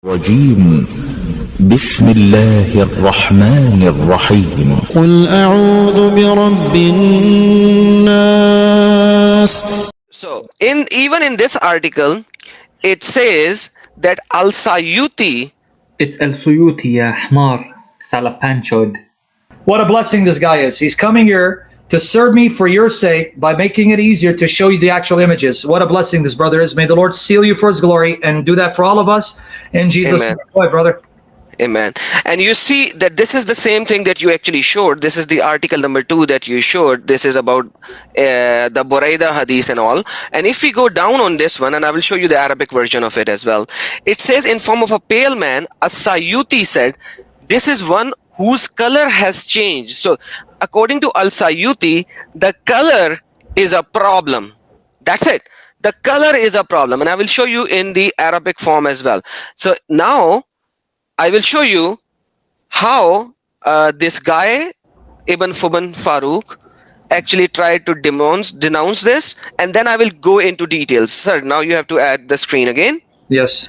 الرجيم بسم الله الرحمن الرحيم قل أعوذ برب الناس. So, even in this article, it says that Al-Sayuti. It's Al-Suyuti, ya Ahmar. Salapanchod. What a blessing this guy is. He's coming here to serve me for your sake by making it easier to show you the actual images. What a blessing this brother is. May the Lord seal you for his glory and do that for all of us. In Jesus' name. Go ahead, brother. Amen. And you see that this is the same thing that you actually showed. This is the article number 2 that you showed. This is about the Buraida hadith and all. And if we go down on this one, and I will show you the Arabic version of it as well. It says in form of a pale man, As-Sayuti said, this is one whose color has changed. So according to Al-Sayuti, the color is a problem. That's it. The color is a problem. And I will show you in the Arabic form as well. So now I will show you how this guy, Ibn Farooq, actually tried to denounce this. And then I will go into details. Sir, now you have to add the screen again. Yes.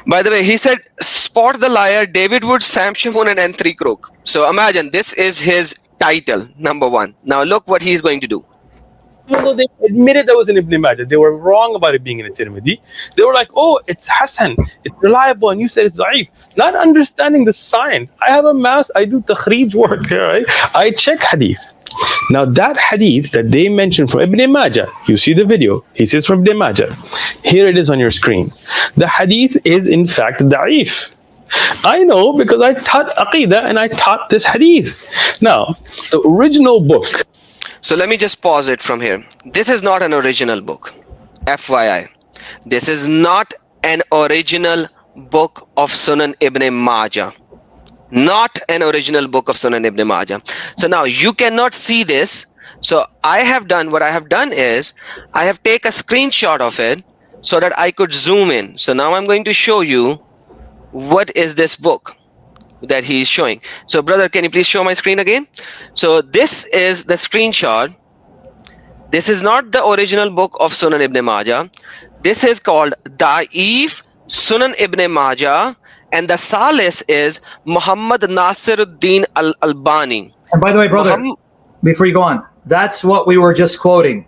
By the way, he said, spot the liar, David Wood, Sam Shamoun, and N3 Crook. So imagine this is his title, number 1. Now look what he's going to do. Although they admitted that was an Ibn Majah, they were wrong about it being in a Tirmidhi. They were like, oh, it's Hasan, it's reliable, and you said it's Da'if. Not understanding the science. I have a mass, I do takhrij work, right? I check hadith. Now that hadith that they mentioned from Ibn Majah, you see the video, he says from Ibn Majah. Here it is on your screen. The hadith is in fact Da'if. I know because I taught Aqidah and I taught this hadith. Now, the original book. So let me just pause it from here. This is not an original book. FYI. This is not an original book of Sunan Ibn Majah. Not an original book of Sunan Ibn Majah. So now you cannot see this. So what I have done is I have taken a screenshot of it so that I could zoom in. So now I'm going to show you what is this book that he is showing. So brother, can you please show my screen again? So this is the screenshot. This is not the original book of Sunan Ibn Majah. This is called Da'if Sunan Ibn Majah, and the Salis is Muhammad Nasiruddin Al-Albani. And by the way, brother, before you go on, that's what we were just quoting.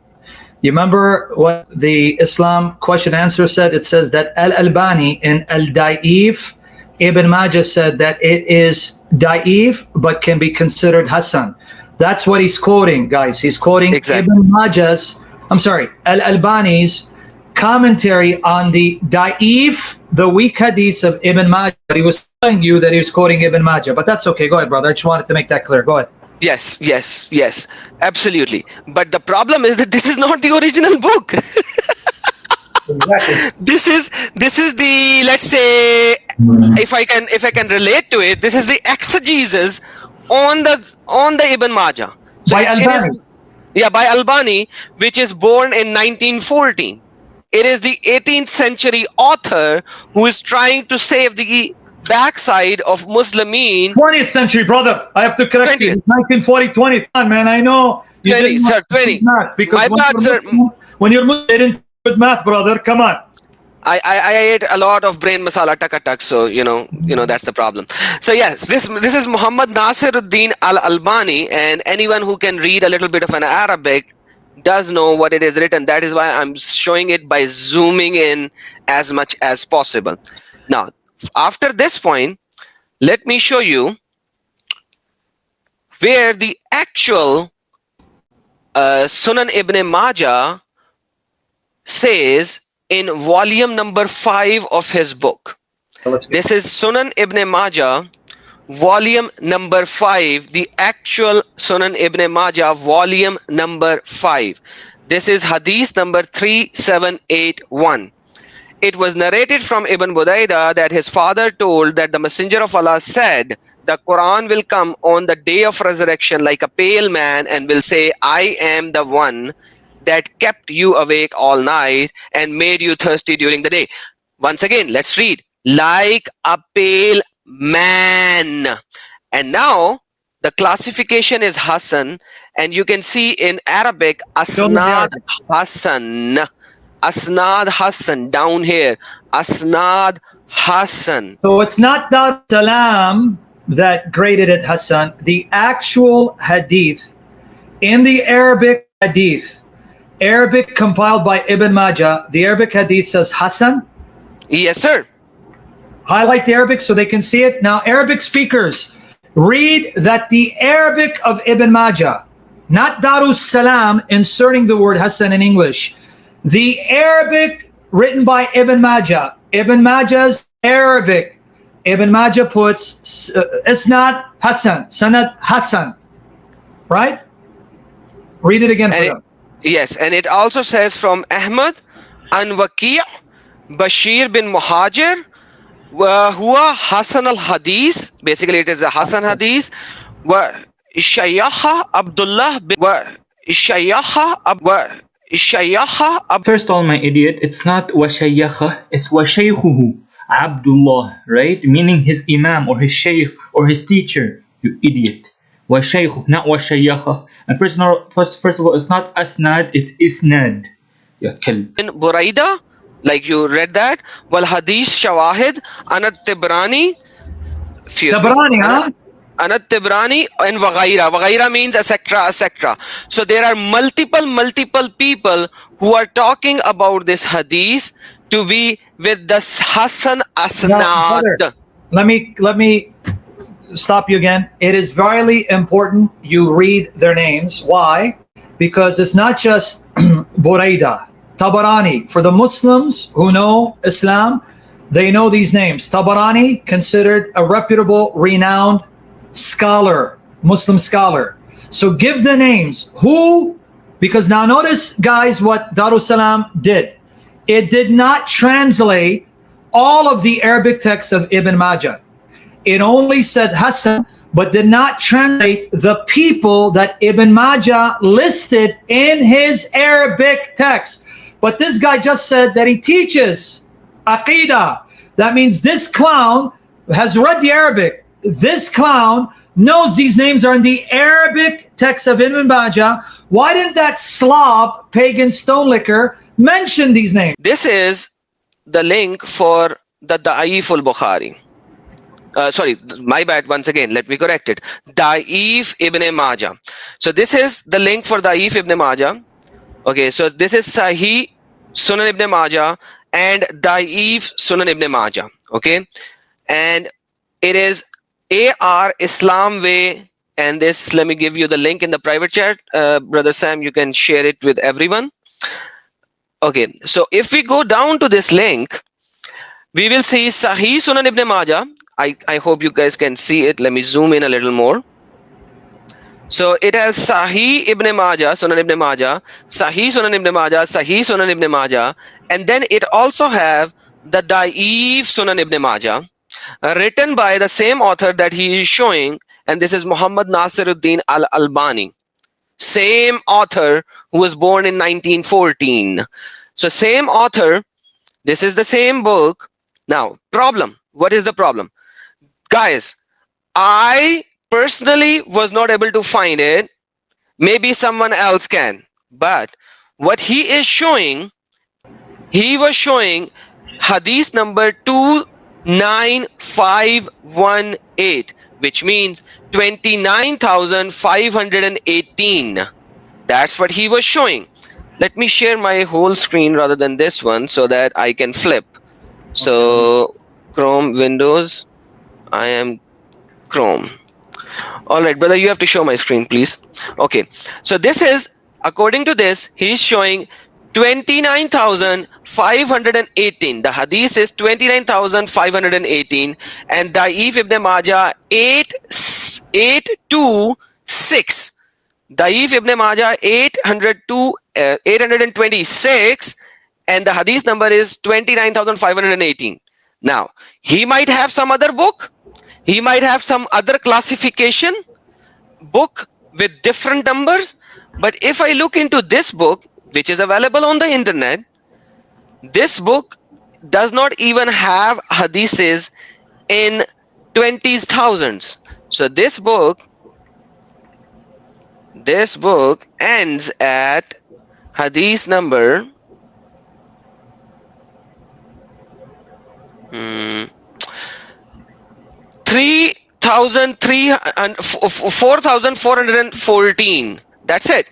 You remember what the Islam question answer said? It says that Al-Albani in Al-Da'if, Ibn Majah said that it is Da'if but can be considered Hasan. That's what he's quoting, guys. He's quoting Ibn Majah's, Al-Albani's commentary on the Da'if, the weak hadith of Ibn Majah. He was telling you that he was quoting Ibn Majah, but that's okay. Go ahead, brother. I just wanted to make that clear. Go ahead. Yes, absolutely. But the problem is that this is not the original book. Exactly. This is the, let's say, if I can relate to it, this is the exegesis on the Ibn Majah. So by Albani. By Albani, which is born in 1914. It is the 18th century author who is trying to save the backside of Muslimin. 20th century, brother. I have to correct you. It's 1940, 20. Man, I know. 20, sir, 20. Math because My bad, sir. When you're Muslim, they didn't with math, brother. Come on. I ate a lot of brain masala tak, so you know that's the problem. So yes, this is Muhammad Nasiruddin Al-Albani, and anyone who can read a little bit of an Arabic does know what it is written. That is why I'm showing it by zooming in as much as possible. Now, after this point, let me show you where the actual Sunan Ibn Majah says in volume number 5 of his book. This is Sunan Ibn Majah, volume number 5, the actual Sunan Ibn Majah, volume number 5. This is hadith number 3781. It was narrated from Ibn Budayda that his father told that the Messenger of Allah said, the Quran will come on the day of resurrection like a pale man and will say, I am the one that kept you awake all night and made you thirsty during the day. Once again, let's read. Like a pale man. And now the classification is Hasan, and you can see in Arabic Asnad Hasan. Asnad Hasan down here. Asnad Hassan. So it's not Dar Salam that graded it Hassan. The actual hadith in the Arabic hadith, Arabic compiled by Ibn Majah, the Arabic hadith says Hassan. Yes, sir. Highlight the Arabic so they can see it. Now, Arabic speakers, read that the Arabic of Ibn Majah, not Darus Salam inserting the word Hassan in English, the Arabic written by Ibn Majah, Ibn Majah's Arabic, Ibn Majah puts Isnad Hassan, Sanad Hassan, right? Read it again for them. Yes, and it also says from Ahmad and Waqi' Bashir bin Muhajir Huwa Hassan al-Hadith. Basically, it is a Hassan Hadith. Wa Shaykh Abdullah bin First of all, my idiot, it's not washayakha, it's washaykhuhu, Abdullah, right? Meaning his imam or his shaykh or his teacher, you idiot. Washaykhu, not washayakha. And first of all, it's not asnad, it's isnad. Ya kalb. in Buraida, like you read that. Wal Hadith Shawahid Anat Tibrani. Tabrani, huh? Anat Tibrani and Waghaira. Waghaira means etc. So there are multiple people who are talking about this hadith to be with the Hassan Now, brother, Asnad. let me stop you again. It is very important you read their names. Why? Because it's not just Buraida, Tabarani. For the Muslims who know Islam, they know these names. Tabarani, considered a reputable, renowned scholar, Muslim scholar. So give the names. Who? Because now notice, guys, what Darussalam did. It did not translate all of the Arabic texts of Ibn Majah. It only said Hassan, but did not translate the people that Ibn Majah listed in his Arabic text. But this guy just said that he teaches Aqidah. That means this clown has read the Arabic. This clown knows these names are in the Arabic text of Ibn Majah. Why didn't that slob, pagan stone licker, mention these names? This is the link for the Da'if al-Bukhari. Sorry, my bad once again. Let me correct it. Da'if Ibn Majah. So this is the link for Da'if Ibn Majah. Okay, so this is Sahih Sunan Ibn Majah and Da'if Sunan Ibn Majah. Okay, and it is AR Islam Way. And this, let me give you the link in the private chat. Brother Sam, you can share it with everyone. Okay, so if we go down to this link, we will see Sahih Sunan Ibn Majah. I hope you guys can see it. Let me zoom in a little more. So it has Sahih Ibn Majah, Sunan Ibn Majah, Sahih Sunan Ibn Majah, Sahih Sunan Ibn Majah, and then it also have the Da'if Sunan Ibn Majah, written by the same author that he is showing, and this is Muhammad Nasiruddin al-Albani, same author who was born in 1914. So same author, this is the same book. Now, problem. What is the problem? Guys, I personally was not able to find it. Maybe someone else can. But what he is showing, he was showing hadith number 29518, which means 29,518. That's what he was showing. Let me share my whole screen rather than this one so that I can flip. So Chrome, Windows, I am Chrome. All right, brother, you have to show my screen, please. Okay, so this is, according to this, he's showing 29,518. The hadith is 29,518, and Da'if Ibn Majah 826. Da'if Ibn Majah 826, and the hadith number is 29,518. Now, he might have some other book. He might have some other classification book with different numbers. But if I look into this book, which is available on the internet, this book does not even have hadiths in 20,000s. So this book ends at hadith number 4,414. That's it.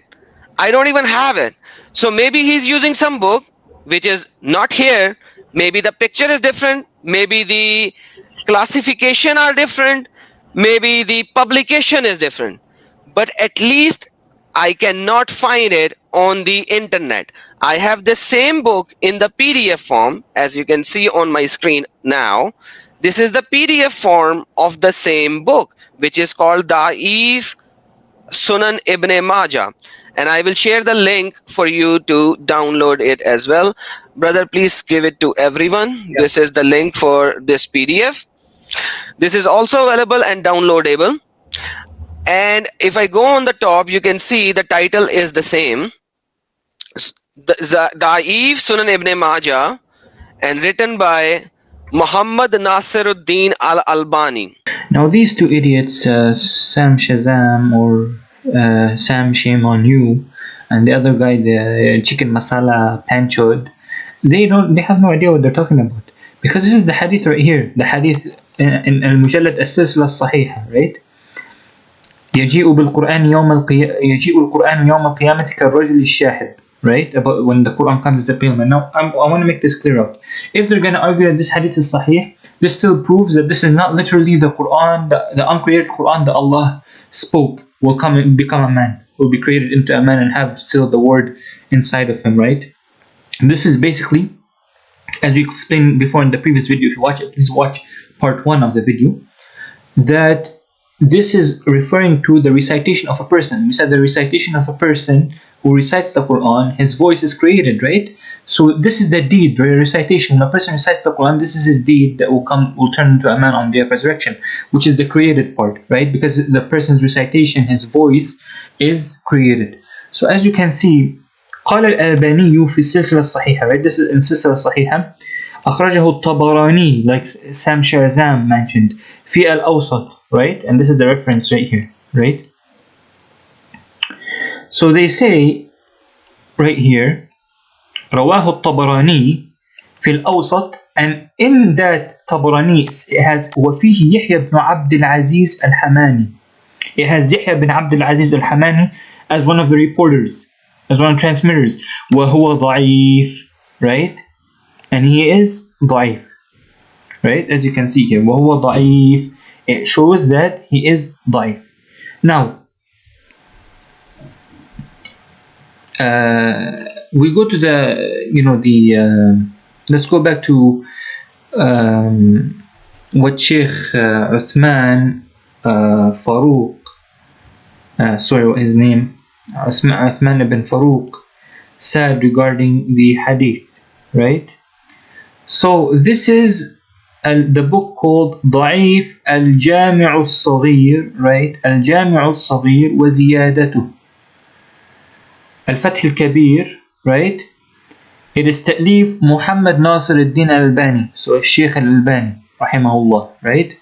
I don't even have it. So maybe he's using some book which is not here. Maybe the picture is different. Maybe the classification are different. Maybe the publication is different. But at least I cannot find it on the internet. I have the same book in the PDF form, as you can see on my screen now. This is the PDF form of the same book, which is called Da'if Sunan Ibn Majah, and I will share the link for you to download it as well. Brother, please give it to everyone. This is the link for this PDF. This is also available and downloadable. And if I go on the top, you can see the title is the same. Da'if Sunan Ibn Majah, and written by Mohammed Nasiruddin Al-Albani. Now these two idiots, Sam Shazam or Sam Shame on You, and the other guy, the Chicken Masala Panchod, they have no idea what they're talking about, because this is the hadith right here, the hadith in Al-Mujallad As-Silsila As-Sahiha, right? يجيء يجيء القرآن يوم القيامة كالرجل الشاحب, right? About when the Quran comes as a pale man. Now I want to make this clear out. If they're going to argue that this hadith is sahih, this still proves that this is not literally the Quran, the uncreated Quran that Allah spoke will come and become a man, will be created into a man and have still the word inside of him, right? This is basically, as we explained before in the previous video, if you watch it, please watch part 1 of the video, that this is referring to the recitation of a person. We said the recitation of a person who recites the Quran, his voice is created, right? So this is the deed, the recitation. When a person recites the Quran, this is his deed that will turn into a man on the day of resurrection, which is the created part, right? Because the person's recitation, his voice, is created. So as you can see, قال الألباني في السلسلة الصحيحة, right? This is in السلسلة الصحيحة. أخرجه الطبراني, like Sam Shazam mentioned, في الأوسط, right? And this is the reference right here, right? So they say right here, رواه الطبراني في الأوسط, and in that Tabarani it has وفيه يحيى بن عبد العزيز الحماني. It has Yahya bin Abdul Aziz al-Hamani as one of the reporters, as one of the transmitters. وهو ضعيف, right? And he is ضعيف, right? As you can see here, وهو ضعيف. It shows that he is ضعيف. Now, we go to the, let's go back to what Sheikh Uthman Farooq, sorry, what his name, Uthman Ibn Farooq, said regarding the hadith, right? So this is the book called ضعيف الجامع الصغير, right? الجامع الصغير وزيادته. الفتح الكبير, right? It is تأليف محمد ناصر الدين الألباني, so الشيخ الألباني رحمه الله, right?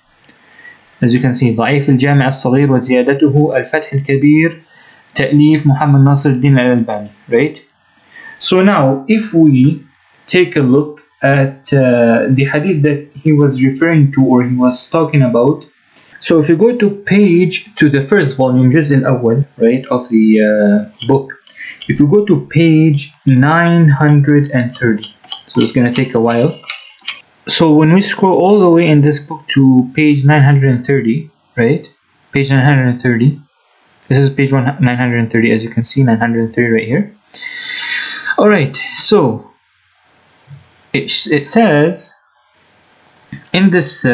As you can see, ضعيف الجامع الصغير وزيادته الفتح الكبير تأليف محمد ناصر الدين الألباني, right? So now, if we take a look at the hadith that he was referring to, or he was talking about. So if you go to the first volume, Juz al-Awwal, right, of the book, if you go to page 930, so it's going to take a while. So when we scroll all the way in this book to page 930, right, page 930, this is page 930, as you can see, 930 right here. Alright, so it says in this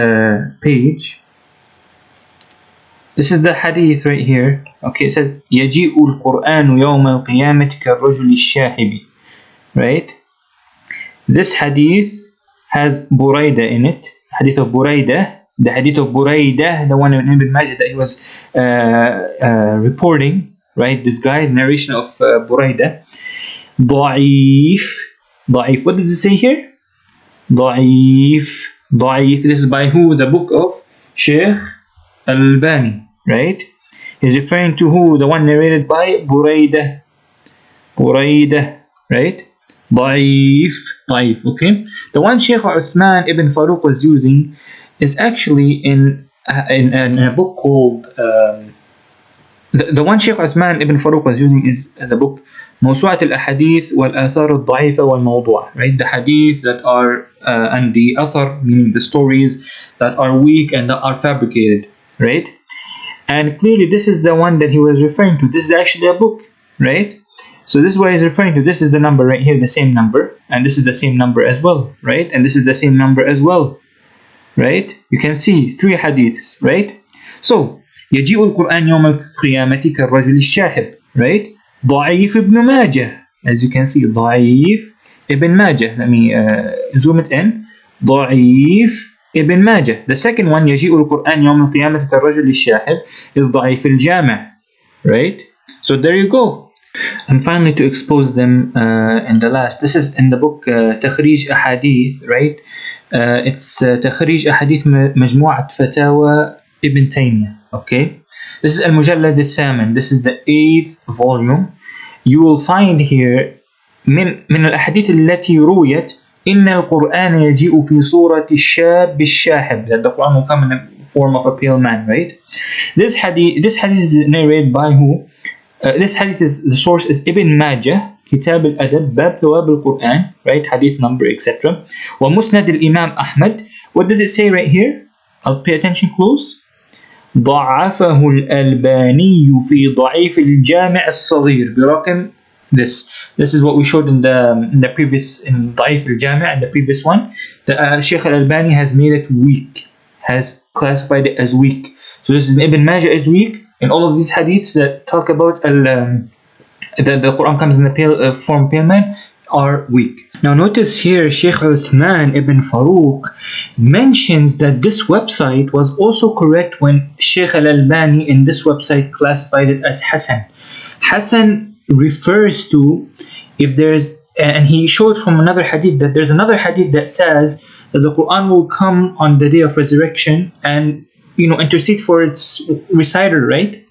page, this is the hadith right here. Okay, it says يجيء القرآن يوم القيامة كالرجل الشاحب, right? This hadith has Buraidah in it, hadith of Buraidah, the hadith of Buraidah, the one in Ibn Majah that he was reporting, right? This guy, narration of Buraidah. ضعيف. What does it say here? ضعيف. This is by who? The book of Sheikh Al-Albani, right? He's referring to who? The one narrated by Buraidah, right? ضعيف, okay. The one Sheikh Uthman Ibn Farooq was using is actually in a book called the one Sheikh Uthman Ibn Farooq was using is the book موسوعة الأحاديث والآثار الضعيفة والموضوع, right? The hadith that are and the athar, meaning the stories that are weak and that are fabricated, right? And clearly this is the one that he was referring to. This is actually a book, right? So this is what he's referring to. This is the number right here, the same number, and this is the same number as well, right? And this is the same number as well, right? You can see 3 hadiths, right? So يجيء القرآن يوم القيامة كالرجل الشاحب, right? ضعيف ابن ماجه, as you can see, ضعيف ابن ماجه. Let me zoom it in. ضعيف ابن ماجه. The second one يجيء القرآن يوم القيامة كالرجل الشاحب is ضعيف الجامع, right? So there you go. And finally, to expose them in the last, this is in the book تخريج أحاديث, right? It's تخريج أحاديث مجموعة فتاوى ابن تيمية, okay? This is المجلد الثامن. This is the 8th volume. You will find here من الأحاديث التي رويت إن القرآن يجيء في صورة الشاب الشاحب, that the Quran will come in the form of a pale man, right? This hadith is narrated by who? This hadith is, the source is Ibn Majah, Kitab al-Adab, Bab Thawab al-Quran, right? Hadith number, etc. ومسند الإمام أحمد. What does it say right here? I'll pay attention close. ضعفه الألباني في ضعيف الجامع الصغير برقم this. This is what we showed in the previous, in ضعيف الجامع, in the previous one. The Sheikh Al-Albani has made it weak, has classified it as weak. So this is Ibn Majah is weak. In all of these hadiths that talk about the Quran comes in the pale form pale man are weak. Now notice here Sheikh Uthman Ibn Farooq mentions that this website was also correct when Sheikh Al-Albani in this website classified it as Hasan. Hasan refers to if there's, and he showed from another hadith that there's another hadith that says that the Quran will come on the day of resurrection and intercede for its reciter, right?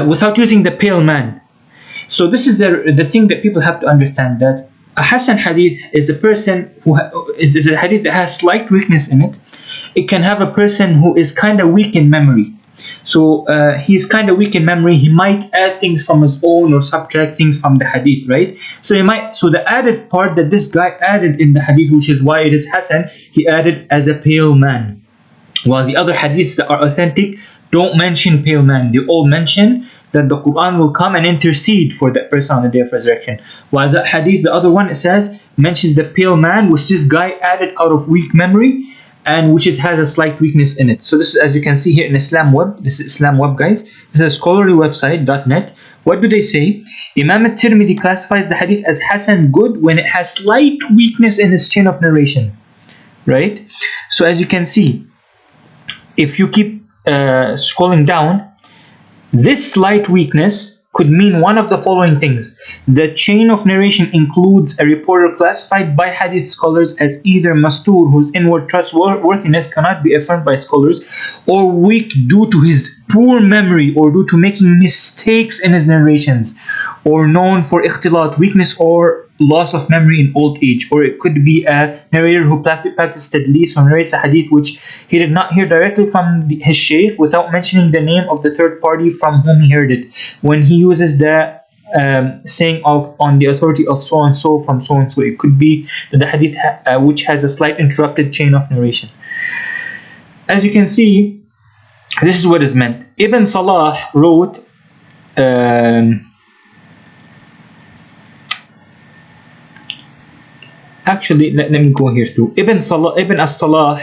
Without using the pale man. So this is the thing that people have to understand, that a Hasan hadith is a person who is a hadith that has slight weakness in it. It can have a person who is kind of weak in memory. So he's kind of weak in memory. He might add things from his own or subtract things from the hadith, right? So the added part that this guy added in the hadith, which is why it is Hasan, he added as a pale man. While the other hadiths that are authentic don't mention pale man. They all mention that the Quran will come and intercede for that person on the day of resurrection. While the hadith, the other one, it says, mentions the pale man, which this guy added out of weak memory and which has a slight weakness in it. So this is, as you can see here in Islam Web, this is Islam Web, guys. This is a scholarly website, .net. What do they say? Imam al-Tirmidhi classifies the hadith as Hasan good when it has slight weakness in its chain of narration, right? So as you can see, if you keep scrolling down, this slight weakness could mean one of the following things. The chain of narration includes a reporter classified by hadith scholars as either mastur, whose inward trustworthiness cannot be affirmed by scholars, or weak due to his poor memory or due to making mistakes in his narrations, or known for ikhtilat, weakness or loss of memory in old age. Or it could be a narrator who practiced tadlis or narrates a hadith which he did not hear directly from his shaykh without mentioning the name of the third party from whom he heard it, when he uses the saying of on the authority of so and so from so and so. It could be the hadith which has a slight interrupted chain of narration. As you can see, this is what is meant. Ibn Salah wrote actually, let me go here too. Ibn as-Salah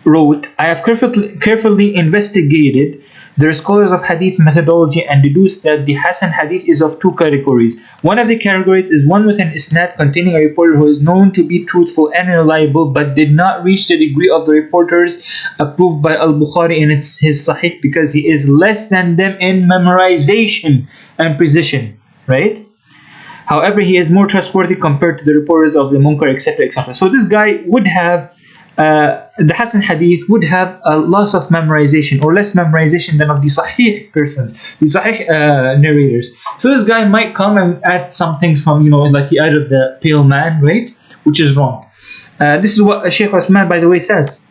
wrote, I have carefully investigated the scholars of hadith methodology and deduced that the Hasan hadith is of two categories. One of the categories is one with an isnad containing a reporter who is known to be truthful and reliable but did not reach the degree of the reporters approved by Al-Bukhari in his Sahih because he is less than them in memorization and precision, right? However, he is more trustworthy compared to the reporters of the Munkar, etc., etc. So this guy would have the Hasan hadith would have a loss of memorization or less memorization than of the Sahih persons, the Sahih narrators. So this guy might come and add some things from, like he added the pale man, right? Which is wrong. This is what Sheikh Uthman, by the way, says.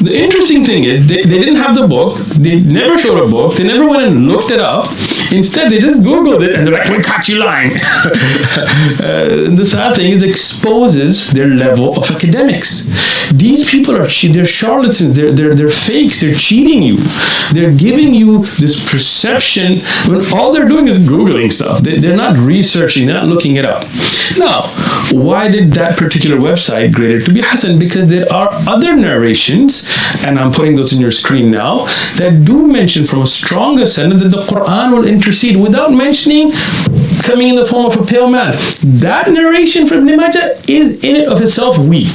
The interesting thing is they didn't have the book. They never showed a book. They never went and looked it up. Instead, they just Googled it and they're like, we caught you lying. The sad thing is it exposes their level of academics. These people they're charlatans. They're fakes. They're cheating you. They're giving you this perception when all they're doing is Googling stuff. They're not researching. They're not looking it up. Now, why did that particular website grade it to be Hasan? Because there are other narrations, and I'm putting those in your screen now, that do mention from a stronger sanad that the Quran will intercede without mentioning coming in the form of a pale man. That narration from Ibn Majah is in it of itself weak.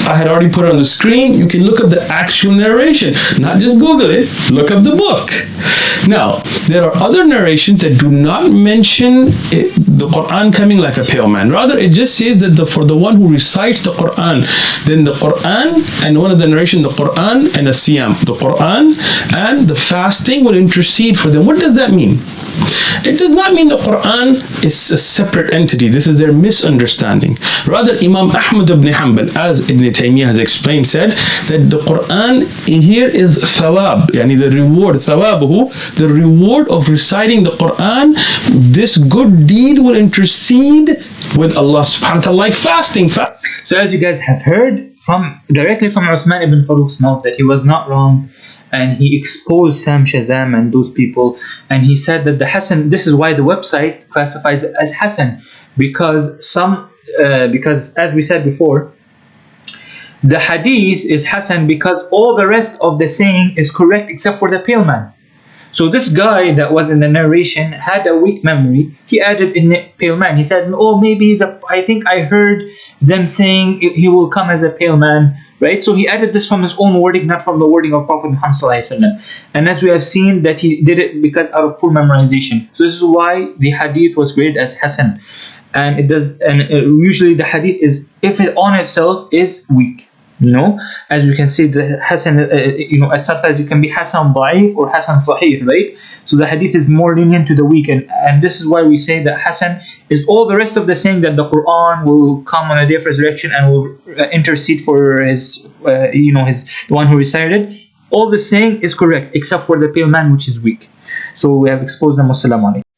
I had already put it on the screen. You can look up the actual narration, not just Google it, look up the book. Now, there are other narrations that do not mention the Quran coming like a pale man. Rather, it just says that for the one who recites the Quran, then the Quran, and one of the narrations, the Quran and the Siyam, the Quran and the fasting will intercede for them. What does that mean? It does not mean the Quran is a separate entity. This is their misunderstanding. Rather, Imam Ahmad ibn Hanbal, as Ibn Taymiyyah has explained, said that the Quran here is thawab, yani the reward, thawabuhu, the reward of reciting the Quran. This good deed will intercede with Allah subhanahu wa ta'ala, like fasting. So as you guys have heard directly from Uthman Ibn Farooq's mouth, that he was not wrong, and he exposed Sam Shazam and those people, and he said that the Hasan, this is why the website classifies it as Hasan, because as we said before, the hadith is Hasan because all the rest of the saying is correct except for the pale man. So this guy that was in the narration had a weak memory. He added in the pale man. He said, oh, maybe I think I heard them saying he will come as a pale man, right? So he added this from his own wording, not from the wording of Prophet Muhammad sallallahu alaihi wasallam. And as we have seen, that he did it because out of poor memorization. So this is why the hadith was graded as Hasan. And it does, and usually the hadith is, if it on itself is weak. As you can see, the Hasan, as sometimes it can be Hasan Da'if or Hasan Sahih, right? So the hadith is more lenient to the weak, and this is why we say that Hasan is all the rest of the saying that the Quran will come on a day of resurrection and will intercede for his, the one who recited. All the saying is correct except for the pale man, which is weak. So we have exposed them. Wassalamu alaikum.